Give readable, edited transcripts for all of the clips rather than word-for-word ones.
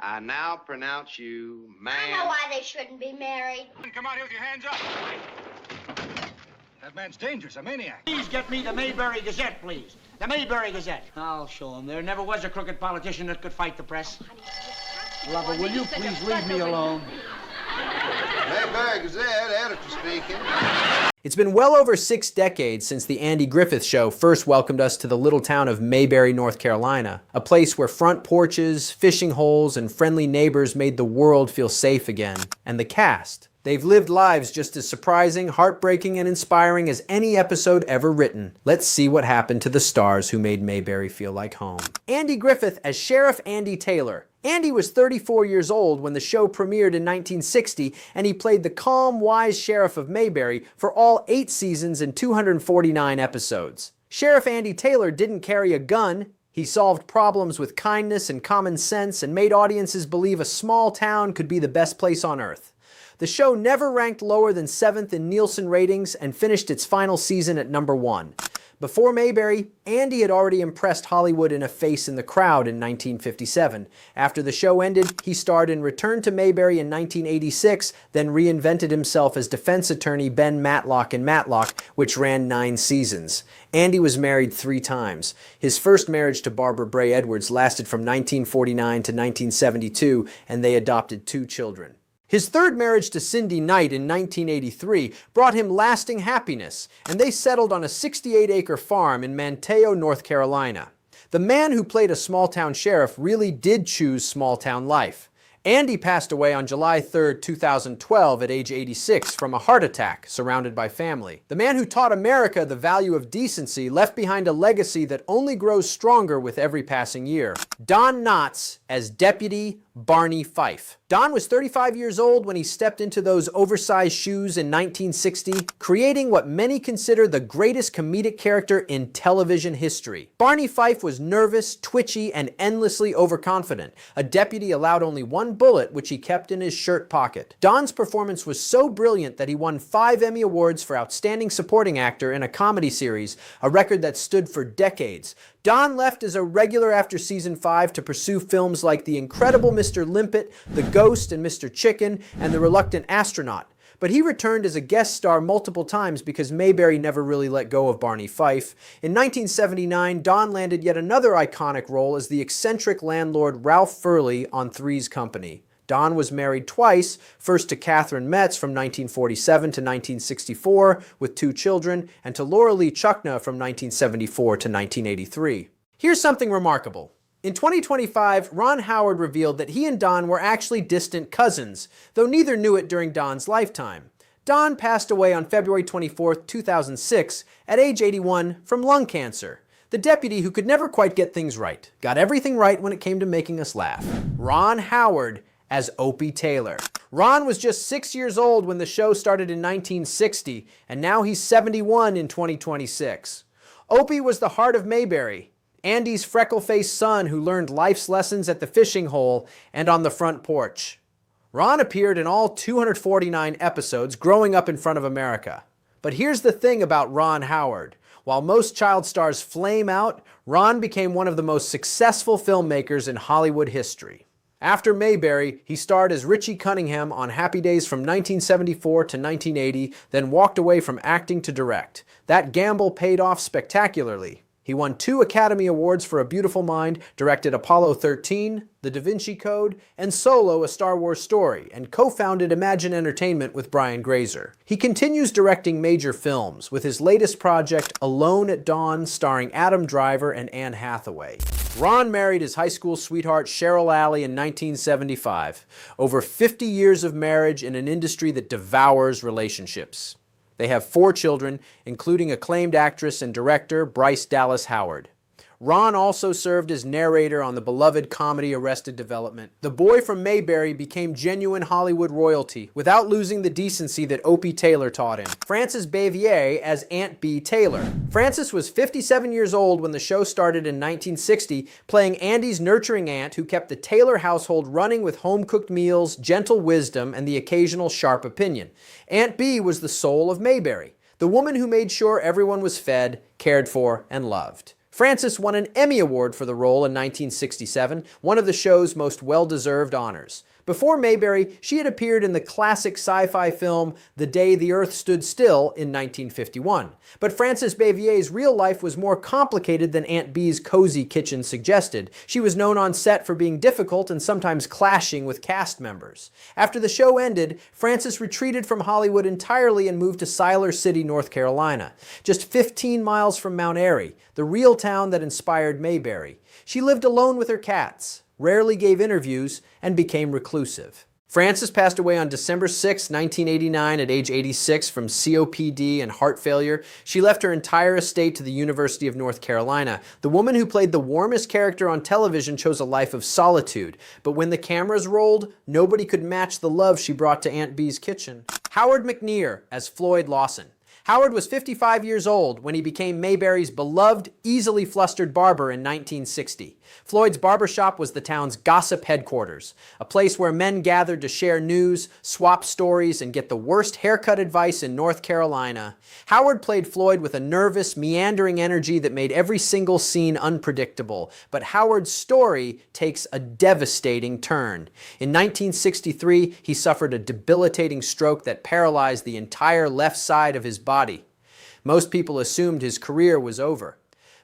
I now pronounce you man. I know why they shouldn't be married. Come out here with your hands up. That man's dangerous, a maniac. Please get me the Mayberry Gazette, please. The Mayberry Gazette. I'll show him. There never was a crooked politician that could fight the press. Lover, will you please leave me alone? Mayberry Gazette, editor speaking. It's been well over 6 decades since the Andy Griffith Show first welcomed us to the little town of Mayberry, North Carolina, a place where front porches, fishing holes, and friendly neighbors made the world feel safe again. And the cast. They've lived lives just as surprising, heartbreaking, and inspiring as any episode ever written. Let's see what happened to the stars who made Mayberry feel like home. Andy Griffith as Sheriff Andy Taylor. Andy was 34 years old when the show premiered in 1960, and he played the calm, wise sheriff of Mayberry for all 8 seasons and 249 episodes. Sheriff Andy Taylor didn't carry a gun. He solved problems with kindness and common sense and made audiences believe a small town could be the best place on earth. The show never ranked lower than 7th in Nielsen ratings and finished its final season at number 1. Before Mayberry, Andy had already impressed Hollywood in A Face in the Crowd in 1957. After the show ended, he starred in Return to Mayberry in 1986, then reinvented himself as defense attorney Ben Matlock in Matlock, which ran 9 seasons. Andy was married 3 times. His first marriage to Barbara Bray Edwards lasted from 1949 to 1972, and they adopted 2 children. His third marriage to Cindy Knight in 1983 brought him lasting happiness, and they settled on a 68-acre farm in Manteo, North Carolina. The man who played a small-town sheriff really did choose small-town life. Andy passed away on July 3, 2012 at age 86 from a heart attack, surrounded by family. The man who taught America the value of decency left behind a legacy that only grows stronger with every passing year. Don Knotts as Deputy Barney Fife. Don was 35 years old when he stepped into those oversized shoes in 1960, creating what many consider the greatest comedic character in television history. Barney Fife was nervous, twitchy, and endlessly overconfident. A deputy allowed only 1 bullet, which he kept in his shirt pocket. Don's performance was so brilliant that he won 5 Emmy Awards for Outstanding Supporting Actor in a Comedy Series, a record that stood for decades. Don left as a regular after season 5 to pursue films like The Incredible Mr. Limpet, The Ghost and Mr. Chicken, and The Reluctant Astronaut. But he returned as a guest star multiple times because Mayberry never really let go of Barney Fife. In 1979, Don landed yet another iconic role as the eccentric landlord Ralph Furley on Three's Company. Don was married twice, first to Catherine Metz from 1947 to 1964 with 2 children, and to Laura Lee Chuckna from 1974 to 1983. Here's something remarkable. In 2025, Ron Howard revealed that he and Don were actually distant cousins, though neither knew it during Don's lifetime. Don passed away on February 24, 2006, at age 81 from lung cancer. The deputy who could never quite get things right, got everything right when it came to making us laugh. Ron Howard as Opie Taylor. Ron was just 6 years old when the show started in 1960, and now he's 71 in 2026. Opie was the heart of Mayberry, Andy's freckle-faced son who learned life's lessons at the fishing hole and on the front porch. Ron appeared in all 249 episodes growing up in front of America. But here's the thing about Ron Howard. While most child stars flame out, Ron became one of the most successful filmmakers in Hollywood history. After Mayberry, he starred as Richie Cunningham on Happy Days from 1974 to 1980, then walked away from acting to direct. That gamble paid off spectacularly. He won 2 Academy Awards for A Beautiful Mind, directed Apollo 13, The Da Vinci Code, and Solo, A Star Wars Story, and co-founded Imagine Entertainment with Brian Grazer. He continues directing major films, with his latest project, Alone at Dawn, starring Adam Driver and Anne Hathaway. Ron married his high school sweetheart Cheryl Alley in 1975. Over 50 years of marriage in an industry that devours relationships. They have 4 children, including acclaimed actress and director Bryce Dallas Howard. Ron also served as narrator on the beloved comedy Arrested Development. The boy from Mayberry became genuine Hollywood royalty without losing the decency that Opie Taylor taught him. Frances Bavier as Aunt B. Taylor. Frances was 57 years old when the show started in 1960, playing Andy's nurturing aunt who kept the Taylor household running with home-cooked meals, gentle wisdom, and the occasional sharp opinion. Aunt B was the soul of Mayberry, the woman who made sure everyone was fed, cared for, and loved. Frances won an Emmy Award for the role in 1967, one of the show's most well-deserved honors. Before Mayberry, she had appeared in the classic sci-fi film The Day the Earth Stood Still in 1951. But Frances Bavier's real life was more complicated than Aunt Bee's cozy kitchen suggested. She was known on set for being difficult and sometimes clashing with cast members. After the show ended, Frances retreated from Hollywood entirely and moved to Siler City, North Carolina, just 15 miles from Mount Airy, the real town that inspired Mayberry. She lived alone with her cats, rarely gave interviews, and became reclusive. Frances passed away on December 6, 1989 at age 86 from COPD and heart failure. She left her entire estate to the University of North Carolina. The woman who played the warmest character on television chose a life of solitude, but when the cameras rolled, nobody could match the love she brought to Aunt Bee's kitchen. Howard McNear as Floyd Lawson. Howard was 55 years old when he became Mayberry's beloved, easily flustered barber in 1960. Floyd's barbershop was the town's gossip headquarters, a place where men gathered to share news, swap stories, and get the worst haircut advice in North Carolina. Howard played Floyd with a nervous, meandering energy that made every single scene unpredictable. But Howard's story takes a devastating turn. In 1963, he suffered a debilitating stroke that paralyzed the entire left side of his body. Most people assumed his career was over.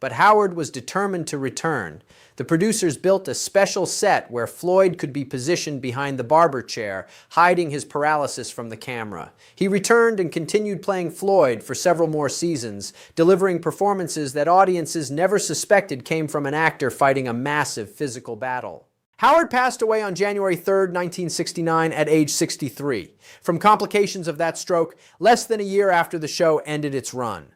But Howard was determined to return. The producers built a special set where Floyd could be positioned behind the barber chair, hiding his paralysis from the camera. He returned and continued playing Floyd for several more seasons, delivering performances that audiences never suspected came from an actor fighting a massive physical battle. Howard passed away on January 3, 1969 at age 63, from complications of that stroke less than a year after the show ended its run.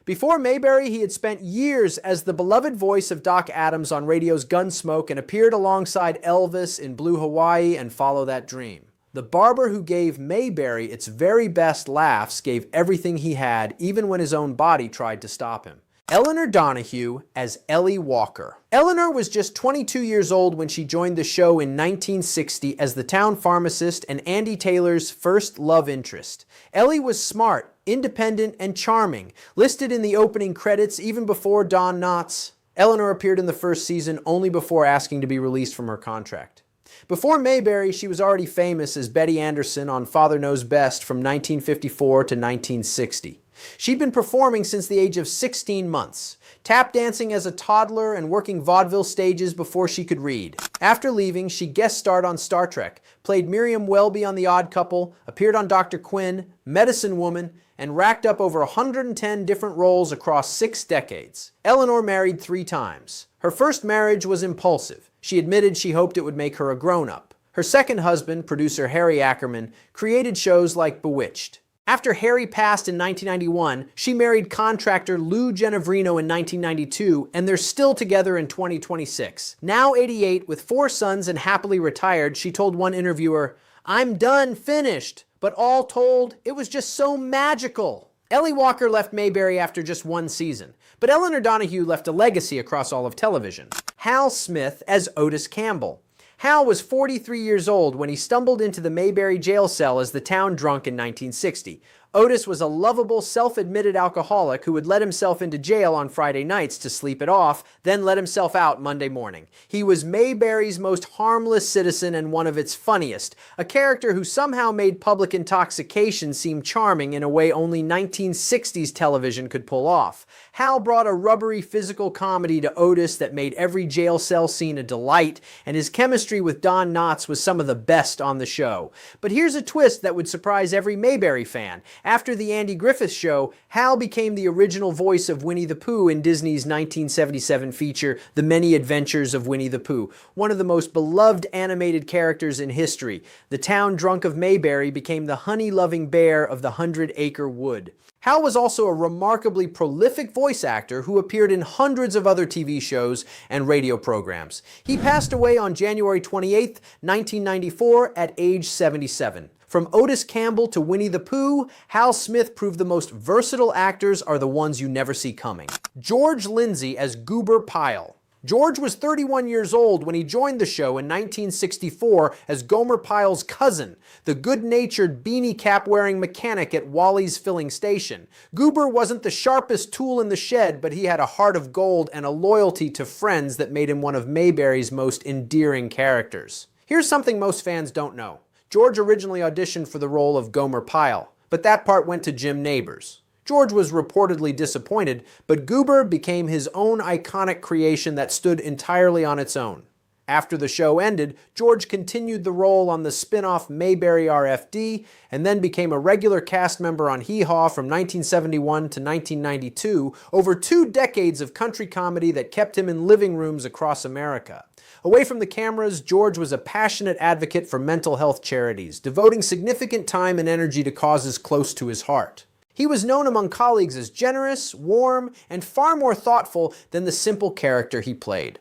Before Mayberry, he had spent years as the beloved voice of Doc Adams on radio's Gunsmoke and appeared alongside Elvis in Blue Hawaii and Follow That Dream. The barber who gave Mayberry its very best laughs gave everything he had, even when his own body tried to stop him. Elinor Donahue as Ellie Walker. Elinor was just 22 years old when she joined the show in 1960 as the town pharmacist and Andy Taylor's first love interest. Ellie was smart, independent, and charming, listed in the opening credits even before Don Knotts. Elinor appeared in the first season only before asking to be released from her contract. Before Mayberry, she was already famous as Betty Anderson on Father Knows Best from 1954 to 1960. She'd been performing since the age of 16 months, tap dancing as a toddler and working vaudeville stages before she could read. After leaving, she guest starred on Star Trek, played Miriam Welby on The Odd Couple, appeared on Dr. Quinn, Medicine Woman, and racked up over 110 different roles across 6 decades. Elinor married 3 times. Her first marriage was impulsive. She admitted she hoped it would make her a grown-up. Her second husband, producer Harry Ackerman, created shows like Bewitched. After Harry passed in 1991, she married contractor Lou Genevrino in 1992, and they're still together in 2026. Now 88, with 4 sons and happily retired, she told one interviewer, "I'm done, finished, but all told, it was just so magical." Ellie Walker left Mayberry after just 1 season, but Elinor Donahue left a legacy across all of television. Hal Smith as Otis Campbell. Hal was 43 years old when he stumbled into the Mayberry jail cell as the town drunk in 1960. Otis was a lovable, self-admitted alcoholic who would let himself into jail on Friday nights to sleep it off, then let himself out Monday morning. He was Mayberry's most harmless citizen and one of its funniest, a character who somehow made public intoxication seem charming in a way only 1960s television could pull off. Hal brought a rubbery physical comedy to Otis that made every jail cell scene a delight, and his chemistry with Don Knotts was some of the best on the show. But here's a twist that would surprise every Mayberry fan. After the Andy Griffith Show, Hal became the original voice of Winnie the Pooh in Disney's 1977 feature, The Many Adventures of Winnie the Pooh, one of the most beloved animated characters in history. The town drunk of Mayberry became the honey-loving bear of the 100-acre wood. Hal was also a remarkably prolific voice actor who appeared in hundreds of other TV shows and radio programs. He passed away on January 28, 1994 at age 77. From Otis Campbell to Winnie the Pooh, Hal Smith proved the most versatile actors are the ones you never see coming. George Lindsay as Goober Pyle. George was 31 years old when he joined the show in 1964 as Gomer Pyle's cousin, the good-natured beanie cap-wearing mechanic at Wally's filling station. Goober wasn't the sharpest tool in the shed, but he had a heart of gold and a loyalty to friends that made him one of Mayberry's most endearing characters. Here's something most fans don't know. George originally auditioned for the role of Gomer Pyle, but that part went to Jim Nabors. George was reportedly disappointed, but Goober became his own iconic creation that stood entirely on its own. After the show ended, George continued the role on the spin-off Mayberry RFD and then became a regular cast member on Hee Haw from 1971 to 1992, over 2 decades of country comedy that kept him in living rooms across America. Away from the cameras, George was a passionate advocate for mental health charities, devoting significant time and energy to causes close to his heart. He was known among colleagues as generous, warm, and far more thoughtful than the simple character he played.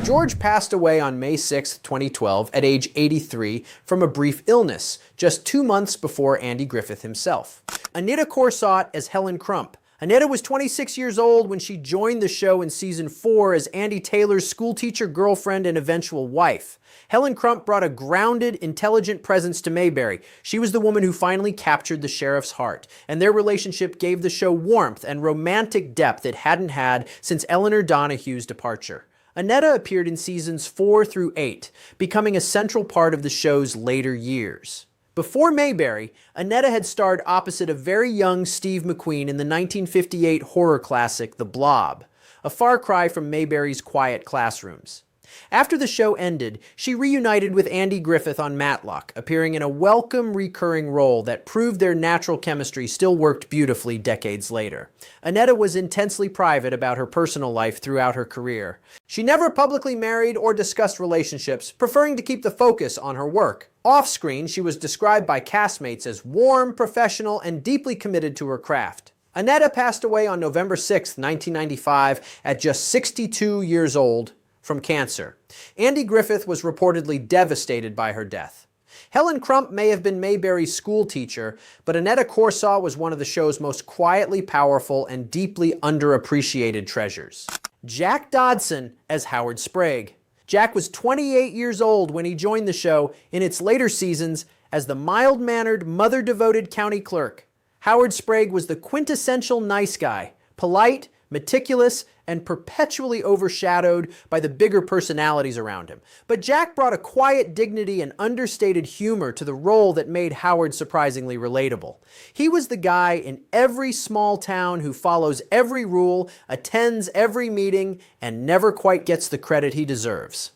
George passed away on May 6, 2012, at age 83 from a brief illness, just 2 months before Andy Griffith himself. Anita Corsott as Helen Crump. Anita was 26 years old when she joined the show in season 4 as Andy Taylor's schoolteacher, girlfriend, and eventual wife. Helen Crump brought a grounded, intelligent presence to Mayberry. She was the woman who finally captured the sheriff's heart, and their relationship gave the show warmth and romantic depth it hadn't had since Elinor Donahue's departure. Annetta appeared in seasons 4 through 8, becoming a central part of the show's later years. Before Mayberry, Annetta had starred opposite a very young Steve McQueen in the 1958 horror classic The Blob, a far cry from Mayberry's quiet classrooms. After the show ended, she reunited with Andy Griffith on Matlock, appearing in a welcome recurring role that proved their natural chemistry still worked beautifully decades later. Annetta was intensely private about her personal life throughout her career. She never publicly married or discussed relationships, preferring to keep the focus on her work. Off-screen, she was described by castmates as warm, professional, and deeply committed to her craft. Annetta passed away on November 6, 1995, at just 62 years old, from cancer. Andy Griffith was reportedly devastated by her death. Helen Crump may have been Mayberry's school teacher, but Anita Corsott was one of the show's most quietly powerful and deeply underappreciated treasures. Jack Dodson as Howard Sprague. Jack was 28 years old when he joined the show in its later seasons as the mild-mannered, mother-devoted county clerk. Howard Sprague was the quintessential nice guy, polite, meticulous, and perpetually overshadowed by the bigger personalities around him. But Jack brought a quiet dignity and understated humor to the role that made Howard surprisingly relatable. He was the guy in every small town who follows every rule, attends every meeting, and never quite gets the credit he deserves.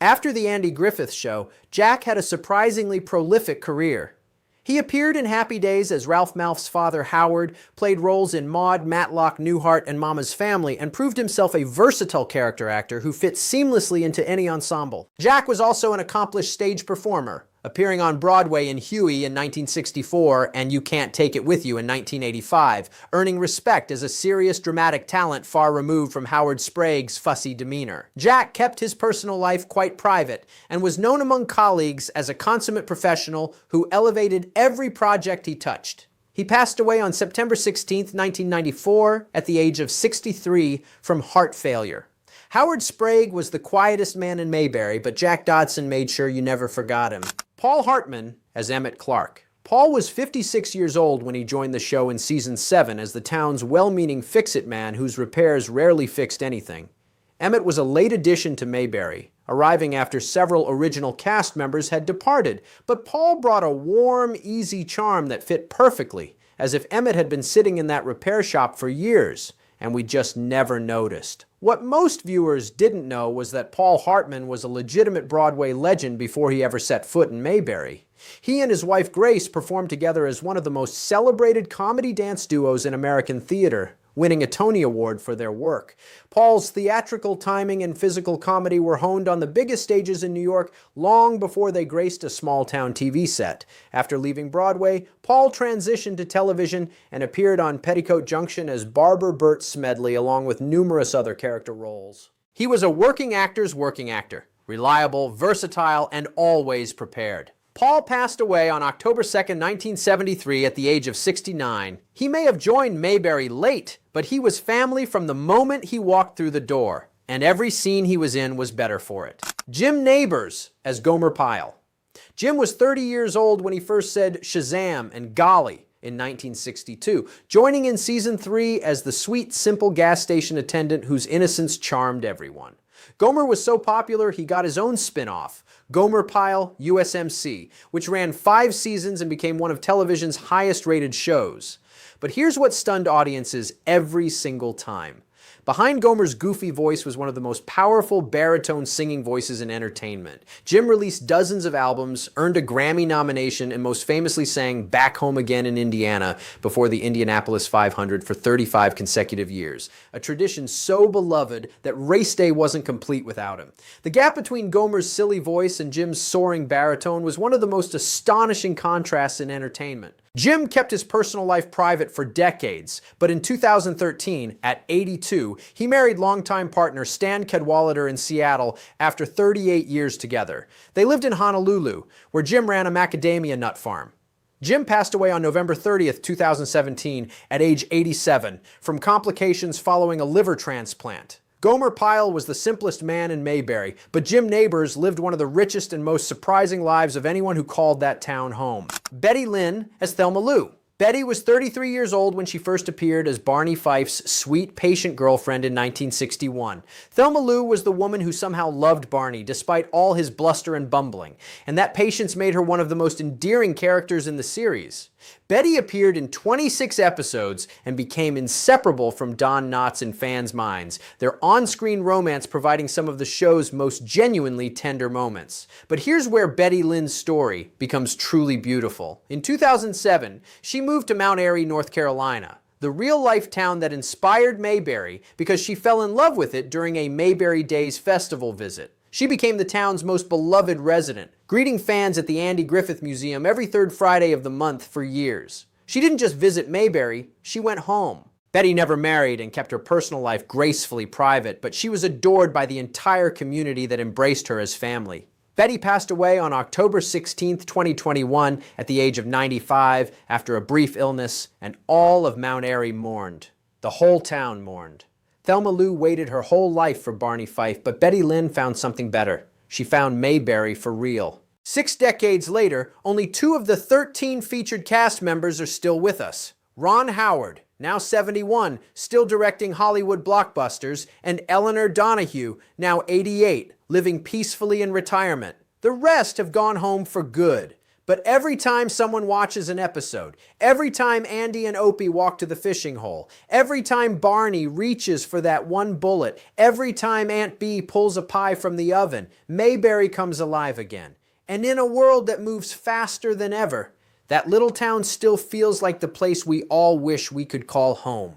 After the Andy Griffith Show, Jack had a surprisingly prolific career. He appeared in Happy Days as Ralph Malph's father, Howard, played roles in Maude, Matlock, Newhart, and Mama's Family, and proved himself a versatile character actor who fit seamlessly into any ensemble. Jack was also an accomplished stage performer, appearing on Broadway in Huey in 1964 and You Can't Take It With You in 1985, earning respect as a serious dramatic talent far removed from Howard Sprague's fussy demeanor. Jack kept his personal life quite private and was known among colleagues as a consummate professional who elevated every project he touched. He passed away on September 16, 1994, at the age of 63 from heart failure. Howard Sprague was the quietest man in Mayberry, but Jack Dodson made sure you never forgot him. Paul Hartman as Emmett Clark. Paul was 56 years old when he joined the show in season 7 as the town's well-meaning fix-it man whose repairs rarely fixed anything. Emmett was a late addition to Mayberry, arriving after several original cast members had departed, but Paul brought a warm, easy charm that fit perfectly, as if Emmett had been sitting in that repair shop for years, and we just never noticed. What most viewers didn't know was that Paul Hartman was a legitimate Broadway legend before he ever set foot in Mayberry. He and his wife Grace performed together as one of the most celebrated comedy dance duos in American theater, winning a Tony Award for their work. Paul's theatrical timing and physical comedy were honed on the biggest stages in New York long before they graced a small-town TV set. After leaving Broadway, Paul transitioned to television and appeared on Petticoat Junction as Barber Burt Smedley along with numerous other character roles. He was a working actor's working actor, reliable, versatile, and always prepared. Paul passed away on October 2, 1973 at the age of 69. He may have joined Mayberry late, but he was family from the moment he walked through the door. and every scene he was in was better for it. Jim Nabors as Gomer Pyle. Jim was 30 years old when he first said Shazam and Golly in 1962, joining in season 3 as the sweet, simple gas station attendant whose innocence charmed everyone. Gomer was so popular he got his own spin-off, Gomer Pyle USMC, which ran 5 seasons and became one of television's highest-rated shows. But here's what stunned audiences every single time. Behind Gomer's goofy voice was one of the most powerful baritone singing voices in entertainment. Jim released dozens of albums, earned a Grammy nomination, and most famously sang Back Home Again in Indiana before the Indianapolis 500 for 35 consecutive years. A tradition so beloved that race day wasn't complete without him. The gap between Gomer's silly voice and Jim's soaring baritone was one of the most astonishing contrasts in entertainment. Jim kept his personal life private for decades, but in 2013, at 82, he married longtime partner Stan Cadwallader in Seattle after 38 years together. They lived in Honolulu, where Jim ran a macadamia nut farm. Jim passed away on November 30th, 2017, at age 87, from complications following a liver transplant. Gomer Pyle was the simplest man in Mayberry, but Jim Nabors lived one of the richest and most surprising lives of anyone who called that town home. Betty Lynn as Thelma Lou. Betty was 33 years old when she first appeared as Barney Fife's sweet, patient girlfriend in 1961. Thelma Lou was the woman who somehow loved Barney despite all his bluster and bumbling, and that patience made her one of the most endearing characters in the series. Betty appeared in 26 episodes and became inseparable from Don Knotts in fans' minds, their on-screen romance providing some of the show's most genuinely tender moments. But here's where Betty Lynn's story becomes truly beautiful. In 2007, she moved to Mount Airy, North Carolina, the real-life town that inspired Mayberry because she fell in love with it during a Mayberry Days festival visit. She became the town's most beloved resident, greeting fans at the Andy Griffith Museum every third Friday of the month for years. She didn't just visit Mayberry, she went home. Betty never married and kept her personal life gracefully private, but she was adored by the entire community that embraced her as family. Betty passed away on October 16, 2021, at the age of 95 after a brief illness, and all of Mount Airy mourned. The whole town mourned. Thelma Lou waited her whole life for Barney Fife, but Betty Lynn found something better. She found Mayberry for real. 6 decades later, only 2 of the 13 featured cast members are still with us. Ron Howard, now 71, still directing Hollywood blockbusters, and Elinor Donahue, now 88, living peacefully in retirement. The rest have gone home for good. But every time someone watches an episode, every time Andy and Opie walk to the fishing hole, every time Barney reaches for that one bullet, every time Aunt Bee pulls a pie from the oven, Mayberry comes alive again. And in a world that moves faster than ever, that little town still feels like the place we all wish we could call home.